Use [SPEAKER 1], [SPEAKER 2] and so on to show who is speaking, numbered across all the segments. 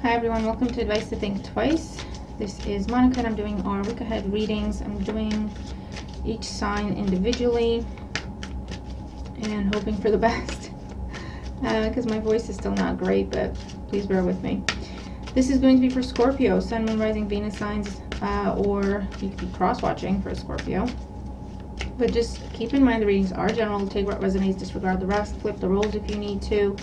[SPEAKER 1] Hi everyone, welcome to Advice to Think Twice. This is Monica and I'm doing our week ahead readings. I'm doing each sign individually and hoping for the best because my voice is still not great, but please bear with me. This is going to be for Scorpio, Sun, Moon, Rising, Venus signs, or you could be cross-watching for Scorpio. But just keep in mind the readings are general. Take what resonates, disregard the rest, flip the roles if you need to,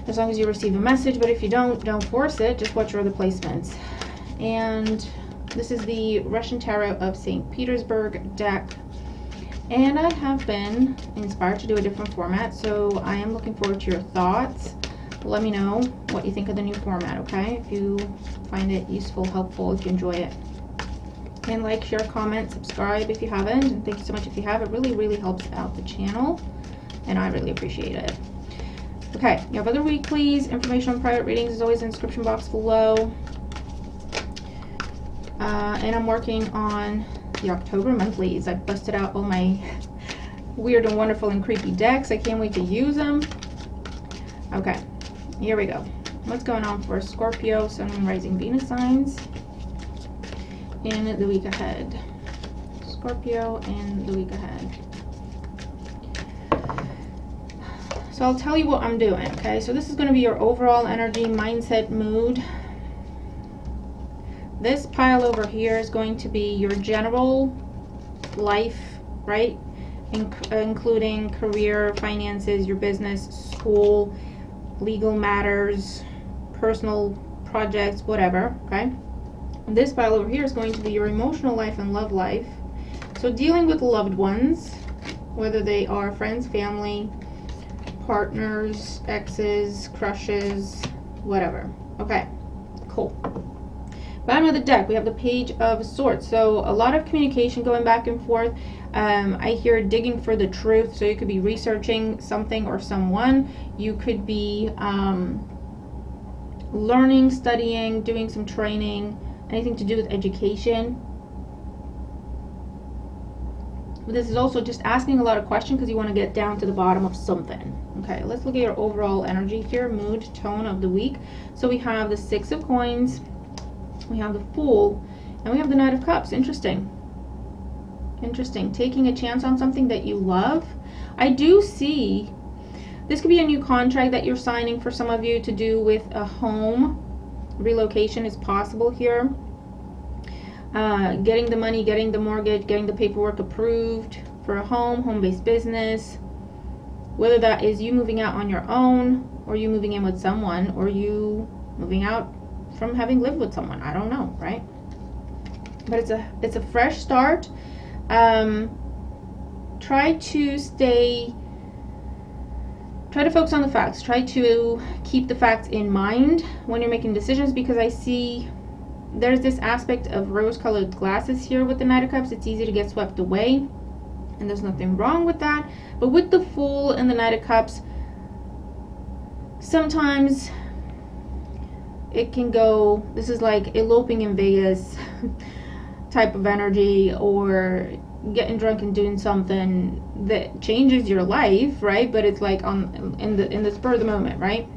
[SPEAKER 1] as long as you receive a message. But if you don't force it, just watch your other placements. And this is the Russian Tarot of St. Petersburg deck, and I have been inspired to do a different format, so I am looking forward to your thoughts. Let me know what you think of the new format, okay? If you find it useful, helpful, if you enjoy it. And like, share, comment, subscribe if you haven't, and thank you so much if you have. It really helps out the channel, and I really appreciate it. Okay, you have other weeklies. Information on private readings is always in the description box below. And I'm working on the October monthlies. I've busted out all my weird and wonderful and creepy decks. I can't wait to use them. Okay, here we go. What's going on for Scorpio, Sun, Moon, Rising, Venus signs in the week ahead? Scorpio in the week ahead. So I'll tell you what I'm doing, okay? So this is going to be your overall energy, mindset, mood. This pile over here is going to be your general life, right? Including career, finances, your business, school, legal matters, personal projects, whatever, okay? And this pile over here is going to be your emotional life and love life. So dealing with loved ones, whether they are friends, family, partners, exes, crushes, whatever. Okay, cool. Bottom of the deck, we have the Page of Swords. So a lot of communication going back and forth. I hear digging for the truth. So you could be researching something or someone. You could be learning, studying, doing some training, anything to do with education. But this is also just asking a lot of questions because you want to get down to the bottom of something. Okay, let's look at your overall energy here, mood, tone of the week. So we have the Six of Coins, we have the Fool, and we have the Knight of Cups. Interesting. Taking a chance on something that you love. I do see this could be a new contract that you're signing for some of you to do with a home. Relocation is possible here. Getting the money, getting the mortgage, getting the paperwork approved for a home-based business. Whether that is you moving out on your own, or you moving in with someone, or you moving out from having lived with someone. I don't know, right? But it's a fresh start. Try to focus on the facts. Try to keep the facts in mind when you're making decisions, because I see there's this aspect of rose-colored glasses here with the Knight of Cups. It's easy to get swept away, and there's nothing wrong with that. But with the Fool and the Knight of Cups, sometimes it can go, this is like eloping in Vegas type of energy, or getting drunk and doing something that changes your life, right? But it's like in the spur of the moment, right?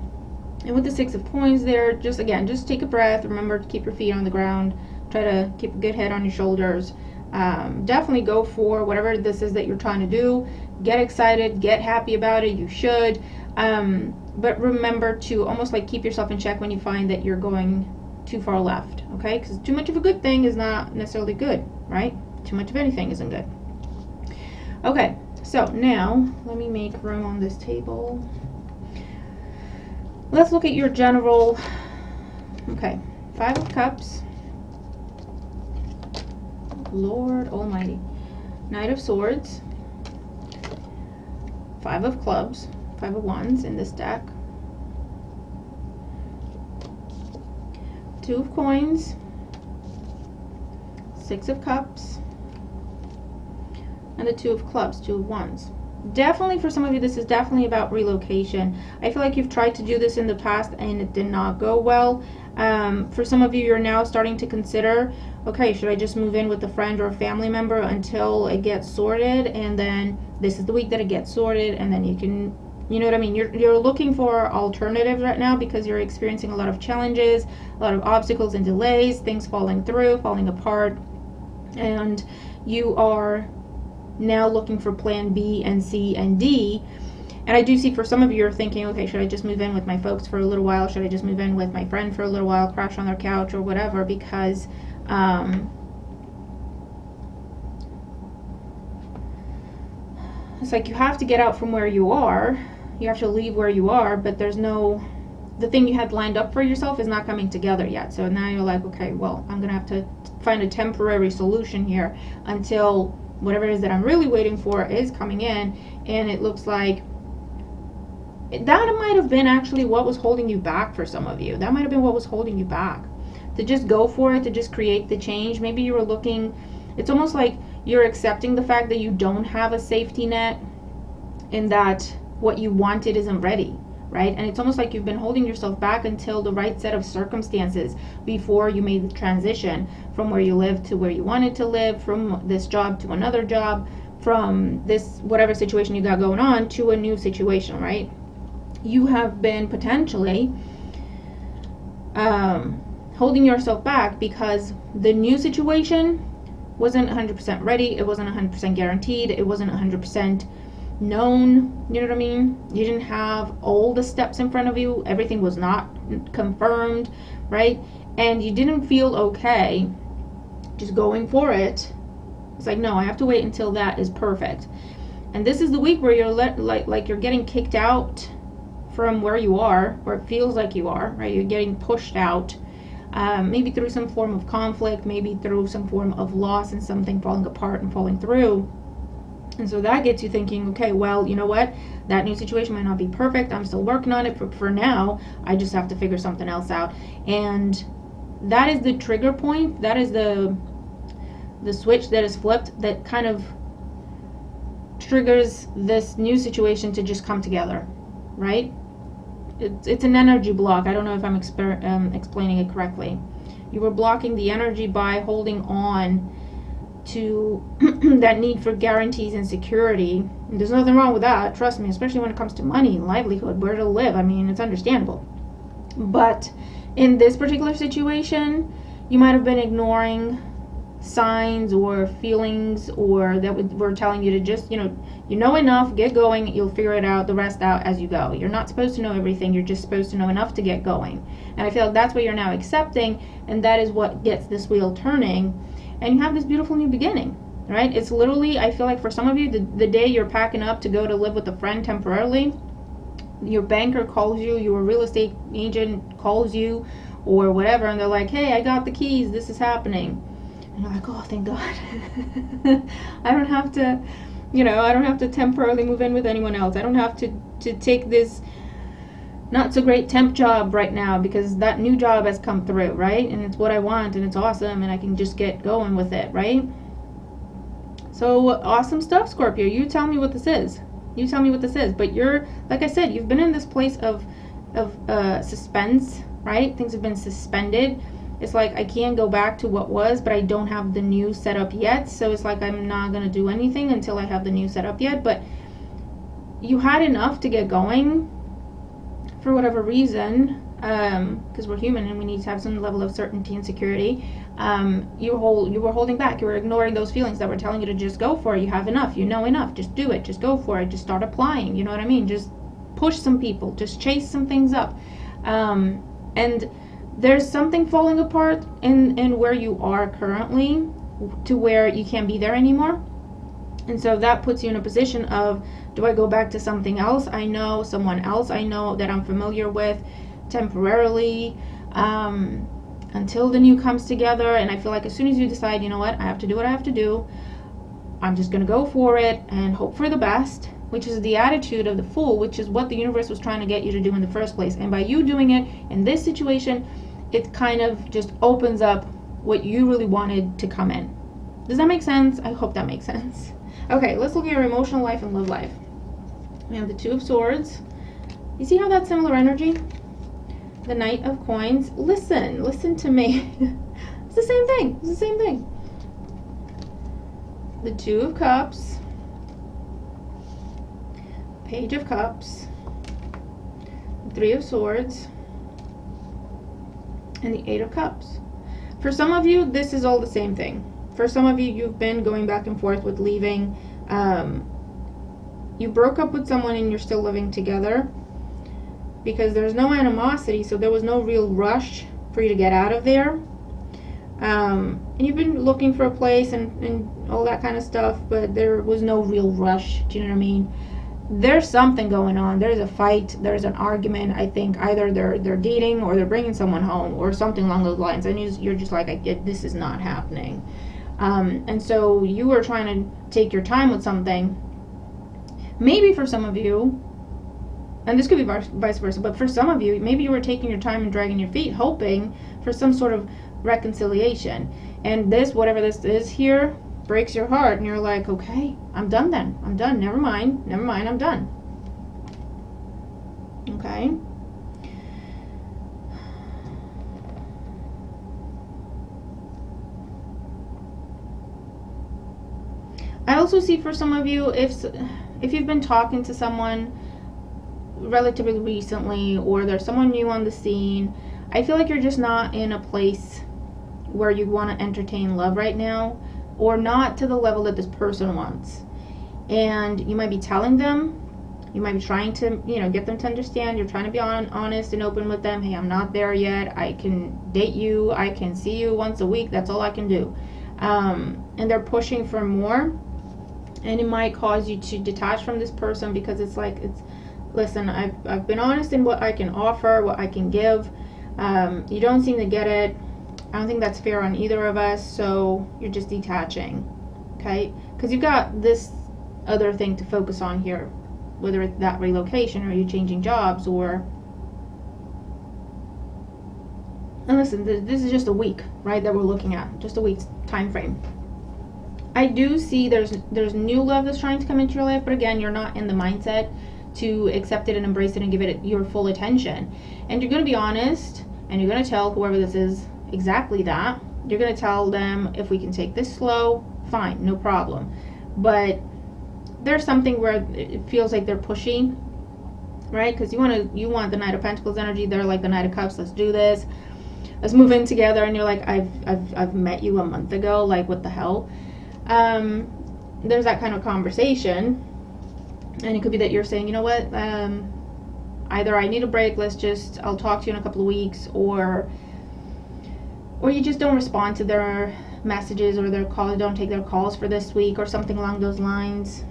[SPEAKER 1] And with the Six of Coins there, just take a breath. Remember to keep your feet on the ground. Try to keep a good head on your shoulders. Definitely go for whatever this is that you're trying to do. Get excited, get happy about it. You should. But remember to almost like keep yourself in check when you find that you're going too far left, okay? Because too much of a good thing is not necessarily good, right? Too much of anything isn't good. Okay, so now let me make room on this table. Let's look at your general, okay, Five of Cups, Lord Almighty, Knight of Swords, Five of Clubs, Five of Wands in this deck, Two of Coins, Six of Cups, and the Two of Clubs, Two of Wands. Definitely for some of you, this is definitely about relocation. I feel like you've tried to do this in the past and it did not go well. For some of you, you're now starting to consider, okay, should I just move in with a friend or a family member until it gets sorted, and then this is the week that it gets sorted, and then you can You know what I mean? You're looking for alternatives right now because you're experiencing a lot of challenges, a lot of obstacles and delays, things falling through, falling apart, and you are now looking for plan B and C and D. And I do see for some of you, you're thinking, okay, should I just move in with my folks for a little while? Should I just move in with my friend for a little while, crash on their couch or whatever? Because it's like you have to get out from where you are. You have to leave where you are, but the thing you had lined up for yourself is not coming together yet. So now you're like, okay, well, I'm going to have to find a temporary solution here until whatever it is that I'm really waiting for is coming in. And it looks like that might have been actually what was holding you back for some of you. That might have been what was holding you back. To just go for it, to just create the change. Maybe you were looking, it's almost like you're accepting the fact that you don't have a safety net and that what you wanted isn't ready, right? And it's almost like you've been holding yourself back until the right set of circumstances before you made the transition from where you live to where you wanted to live, from this job to another job, from this whatever situation you got going on to a new situation, right? You have been potentially holding yourself back because the new situation wasn't 100% ready. It wasn't 100% guaranteed. It wasn't 100% known. You know what I mean? You didn't have all the steps in front of you. Everything was not confirmed, right? And you didn't feel okay just going for it. It's like, no, I have to wait until that is perfect. And this is the week where you're like you're getting kicked out from where you are, or it feels like you are, right? You're getting pushed out. Maybe through some form of conflict, maybe through some form of loss and something falling apart and falling through. And so that gets you thinking, okay, well, you know what? That new situation might not be perfect. I'm still working on it, but for now, I just have to figure something else out. And that is the trigger point. That is the switch that is flipped that kind of triggers this new situation to just come together, right? It's an energy block. I don't know if I'm explaining it correctly. You were blocking the energy by holding on to that need for guarantees and security. And there's nothing wrong with that, trust me, especially when it comes to money, livelihood, where to live. I mean, it's understandable. But in this particular situation, you might have been ignoring signs or feelings or that were telling you to just, you know enough, get going, you'll figure it out, the rest out as you go. You're not supposed to know everything, you're just supposed to know enough to get going. And I feel like that's what you're now accepting, and that is what gets this wheel turning, and you have this beautiful new beginning, right? It's literally, I feel like for some of you, the day you're packing up to go to live with a friend temporarily, your banker calls you, your real estate agent calls you, or whatever, and they're like, hey, I got the keys, this is happening. And you're like, oh, thank God. I don't have to temporarily move in with anyone else. I don't have to take this not so great temp job right now because that new job has come through, right? And it's what I want and it's awesome and I can just get going with it, right? So awesome stuff, Scorpio. You tell me what this is. But you're, like I said, you've been in this place of suspense, right? Things have been suspended. It's like I can't go back to what was, but I don't have the new setup yet. So it's like I'm not going to do anything until I have the new setup yet. But you had enough to get going for whatever reason, because we're human and we need to have some level of certainty and security. You were holding back. You were ignoring those feelings that were telling you to just go for it. You have enough. You know enough. Just do it. Just go for it. Just start applying. You know what I mean? Just push some people. Just chase some things up. And there's something falling apart in where you are currently to where you can't be there anymore. And so that puts you in a position of, do I go back to something else? I know someone else I know that I'm familiar with temporarily until the new comes together. And I feel like as soon as you decide, you know what, I have to do what I have to do, I'm just going to go for it and hope for the best, which is the attitude of the Fool, which is what the universe was trying to get you to do in the first place. And by you doing it in this situation, it kind of just opens up what you really wanted to come in. Does that make sense? I hope that makes sense. Okay, let's look at your emotional life and love life. We have the Two of Swords. You see how that's similar energy? The Knight of Coins. Listen to me. It's the same thing. The Two of Cups. Page of Cups. Three of Swords, and the Eight of Cups. For some of you, this is all the same thing. For some of you, you've been going back and forth with leaving. You broke up with someone and you're still living together because there's no animosity, so there was no real rush for you to get out of there. And you've been looking for a place and all that kind of stuff, but there was no real rush. Do you know what I mean? There's something going on. There's a fight. There's an argument. I think either they're dating or they're bringing someone home or something along those lines. And you're just like, this is not happening. And so you were trying to take your time with something. Maybe for some of you, and this could be vice versa, but for some of you, maybe you were taking your time and dragging your feet, hoping for some sort of reconciliation. And this, whatever this is here, breaks your heart, and you're like, okay, I'm done then. I'm done. Never mind, I'm done. Okay? I also see for some of you, if you've been talking to someone relatively recently, or there's someone new on the scene, I feel like you're just not in a place where you want to entertain love right now, or not to the level that this person wants. And you might be telling them, you might be trying to, get them to understand. You're trying to be honest and open with them. Hey, I'm not there yet. I can date you. I can see you once a week. That's all I can do. And they're pushing for more. And it might cause you to detach from this person because listen, I've been honest in what I can offer, what I can give. You don't seem to get it. I don't think that's fair on either of us, so you're just detaching, okay? Because you've got this other thing to focus on here, whether it's that relocation or you changing jobs or... And listen, this is just a week, right, that we're looking at, just a week's time frame. I do see there's new love that's trying to come into your life, but again, you're not in the mindset to accept it and embrace it and give it your full attention. And you're going to be honest, and you're going to tell whoever this is exactly that. You're going to tell them, if we can take this slow, fine, no problem. But there's something where it feels like they're pushing, right? Because you want the Knight of Pentacles energy. They're like the Knight of Cups. Let's do this. Let's move in together. And you're like, I've met you a month ago. Like, what the hell? There's that kind of conversation. And it could be that you're saying, you know what? Either I need a break. I'll talk to you in a couple of weeks, or you just don't respond to their messages or their calls, don't take their calls for this week or something along those lines.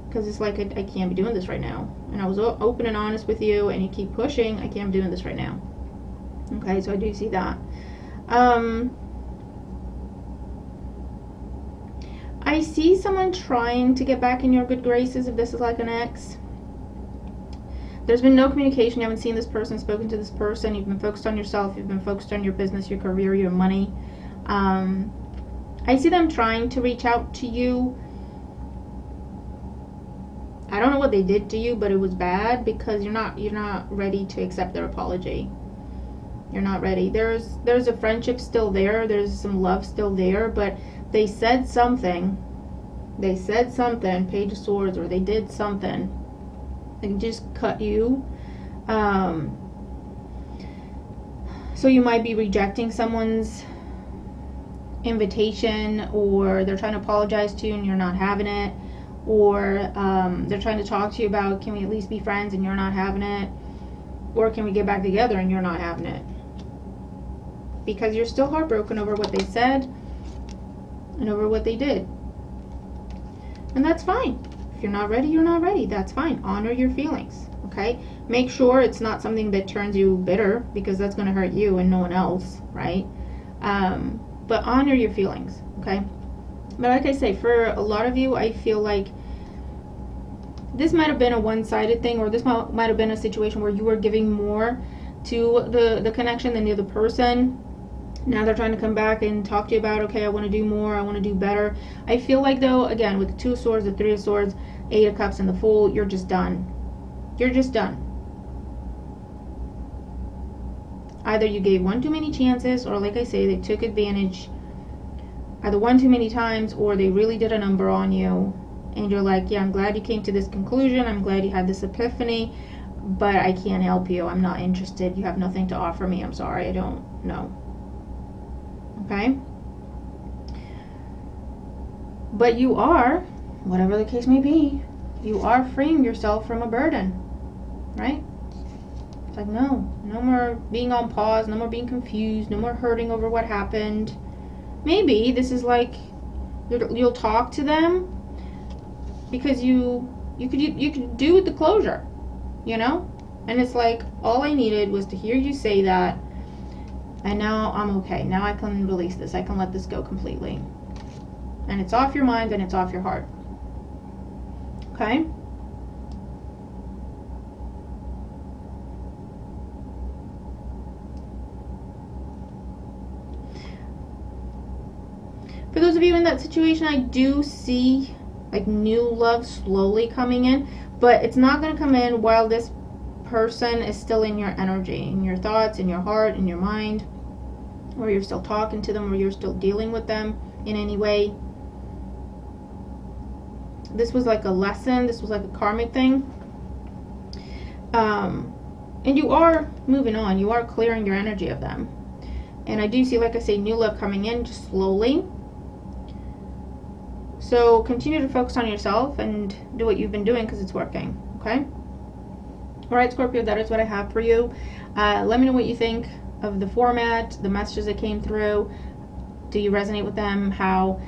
[SPEAKER 1] Because it's like, I can't be doing this right now. And I was open and honest with you, and you keep pushing. I can't be doing this right now. Okay, so I do see that. I see someone trying to get back in your good graces, if this is like an ex. There's been no communication. You haven't seen this person, spoken to this person. You've been focused on yourself. You've been focused on your business, your career, your money. I see them trying to reach out to you. I don't know what they did to you, but it was bad because you're not ready to accept their apology. You're not ready. There's a friendship still there. There's some love still there, but they said something. Page of Swords, or they did something. They just cut you. So you might be rejecting someone's invitation, or they're trying to apologize to you and you're not having it, or they're trying to talk to you about, can we at least be friends, and you're not having it, or can we get back together, and you're not having it, because you're still heartbroken over what they said and over what they did. And that's fine. If you're not ready, you're not ready. That's fine. Honor your feelings, okay? Make sure it's not something that turns you bitter, because that's going to hurt you and no one else, right? But honor your feelings, okay? But like I say, for a lot of you, I feel like this might have been a one-sided thing, or this might have been a situation where you were giving more to the connection than the other person. Now they're trying to come back and talk to you about, okay, I want to do more, I want to do better. I feel like, though, again, with the Two of Swords, the Three of Swords, Eight of Cups, and the Fool, you're just done. You're just done. Either you gave one too many chances, or like I say, they took advantage either one too many times, or they really did a number on you. And you're like, yeah, I'm glad you came to this conclusion. I'm glad you had this epiphany. but I can't help you. I'm not interested. You have nothing to offer me. I'm sorry. I don't know. Okay? But you are, whatever the case may be, you are freeing yourself from a burden, right? It's like, no more being on pause, no more being confused, no more hurting over what happened. Maybe this is like, you'll talk to them because you could do with the closure, you know? And it's like, all I needed was to hear you say that, and now I'm okay. Now I can release this. I can let this go completely. And it's off your mind and it's off your heart. Okay? For those of you in that situation, I do see like new love slowly coming in, but it's not going to come in while this person is still in your energy, in your thoughts, in your heart, in your mind, or you're still talking to them, or you're still dealing with them in any way. This was like a lesson. This was like a karmic thing. And you are moving on. You are clearing your energy of them. And I do see, like I say, new love coming in just slowly. So continue to focus on yourself and do what you've been doing because it's working. Okay? Alright, Scorpio, that is what I have for you. Let me know what you think of the format, the messages that came through. Do you resonate with them? How?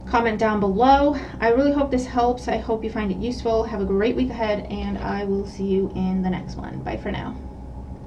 [SPEAKER 1] Comment down below. I really hope this helps. I hope you find it useful. Have a great week ahead, and I will see you in the next one. Bye for now.